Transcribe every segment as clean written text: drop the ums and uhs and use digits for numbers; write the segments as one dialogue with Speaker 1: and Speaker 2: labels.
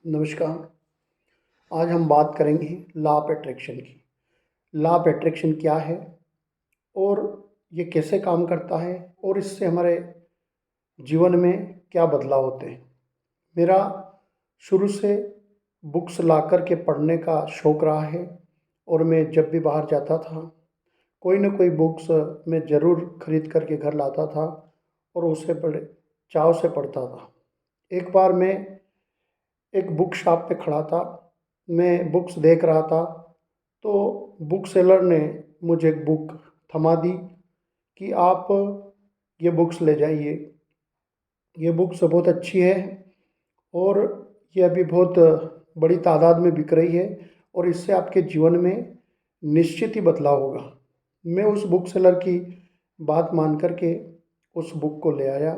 Speaker 1: नमस्कार। आज हम बात करेंगे लॉ ऑफ अट्रैक्शन की। लॉ ऑफ अट्रैक्शन क्या है और ये कैसे काम करता है और इससे हमारे जीवन में क्या बदलाव होते हैं। मेरा शुरू से बुक्स ला कर के पढ़ने का शौक़ रहा है और मैं जब भी बाहर जाता था कोई ना कोई बुक्स मैं ज़रूर खरीद कर के घर लाता था और उसे बड़े चाव से पढ़ता था। एक बार मैं एक बुक शॉप पे खड़ा था, मैं बुक्स देख रहा था, तो बुक सेलर ने मुझे एक बुक थमा दी कि आप ये बुक्स ले जाइए। ये बुक्स बहुत अच्छी है और ये अभी बहुत बड़ी तादाद में बिक रही है और इससे आपके जीवन में निश्चित ही बदलाव होगा। मैं उस बुक सेलर की बात मान कर के उस बुक को ले आया।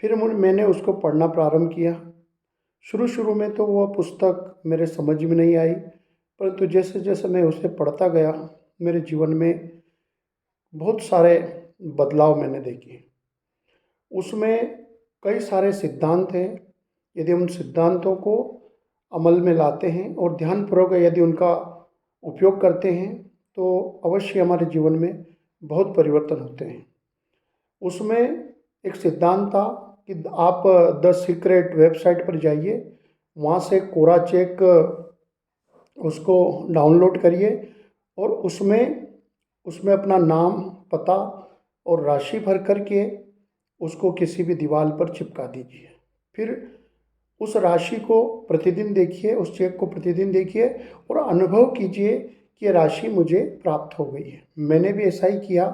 Speaker 1: फिर मैंने उसको पढ़ना प्रारंभ किया। शुरू शुरू में तो वह पुस्तक मेरे समझ में नहीं आई, परंतु जैसे जैसे मैं उसे पढ़ता गया मेरे जीवन में बहुत सारे बदलाव मैंने देखे। उसमें कई सारे सिद्धांत हैं। यदि हम उन सिद्धांतों को अमल में लाते हैं और ध्यानपूर्वक यदि उनका उपयोग करते हैं तो अवश्य हमारे जीवन में बहुत परिवर्तन होते हैं। उसमें एक सिद्धांत था कि आप द सीक्रेट वेबसाइट पर जाइए, वहाँ से कोरा चेक उसको डाउनलोड करिए और उसमें उसमें अपना नाम, पता और राशि भर कर के उसको किसी भी दीवार पर चिपका दीजिए। फिर उस राशि को प्रतिदिन देखिए, उस चेक को प्रतिदिन देखिए और अनुभव कीजिए कि ये राशि मुझे प्राप्त हो गई है। मैंने भी ऐसा ही किया।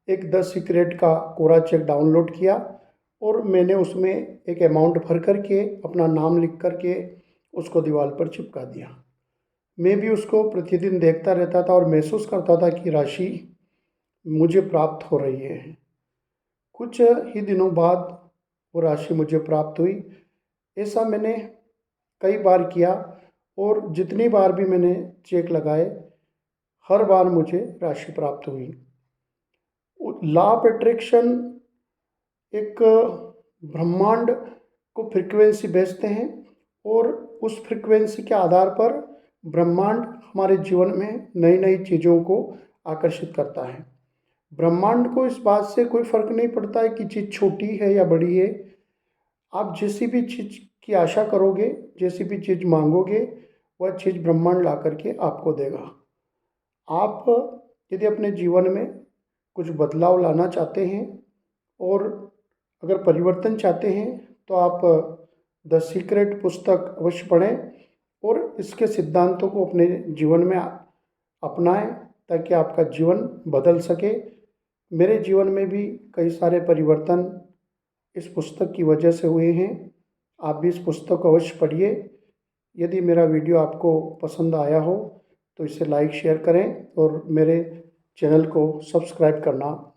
Speaker 1: एक 10 सीक्रेट का कोरा चेक डाउनलोड किया और मैंने उसमें एक अमाउंट भर कर के अपना नाम लिख कर के उसको दीवार पर चिपका दिया। मैं भी उसको प्रतिदिन देखता रहता था और महसूस करता था कि राशि मुझे प्राप्त हो रही है। कुछ ही दिनों बाद वो राशि मुझे प्राप्त हुई। ऐसा मैंने कई बार किया और जितनी बार भी मैंने चेक लगाए हर बार मुझे राशि प्राप्त हुई। लॉ ऑफ अट्रैक्शन एक ब्रह्मांड को फ्रीक्वेंसी भेजते हैं और उस फ्रीक्वेंसी के आधार पर ब्रह्मांड हमारे जीवन में नई नई चीज़ों को आकर्षित करता है। ब्रह्मांड को इस बात से कोई फर्क नहीं पड़ता है कि चीज़ छोटी है या बड़ी है। आप जैसी भी चीज़ की आशा करोगे, जैसी भी चीज़ मांगोगे, वह चीज़ ब्रह्मांड ला करके आपको देगा। आप यदि अपने जीवन में कुछ बदलाव लाना चाहते हैं और अगर परिवर्तन चाहते हैं तो आप द सीक्रेट पुस्तक अवश्य पढ़ें और इसके सिद्धांतों को अपने जीवन में अपनाएं ताकि आपका जीवन बदल सके। मेरे जीवन में भी कई सारे परिवर्तन इस पुस्तक की वजह से हुए हैं। आप भी इस पुस्तक को अवश्य पढ़िए। यदि मेरा वीडियो आपको पसंद आया हो तो इसे लाइक शेयर करें और मेरे चैनल को सब्सक्राइब करना ना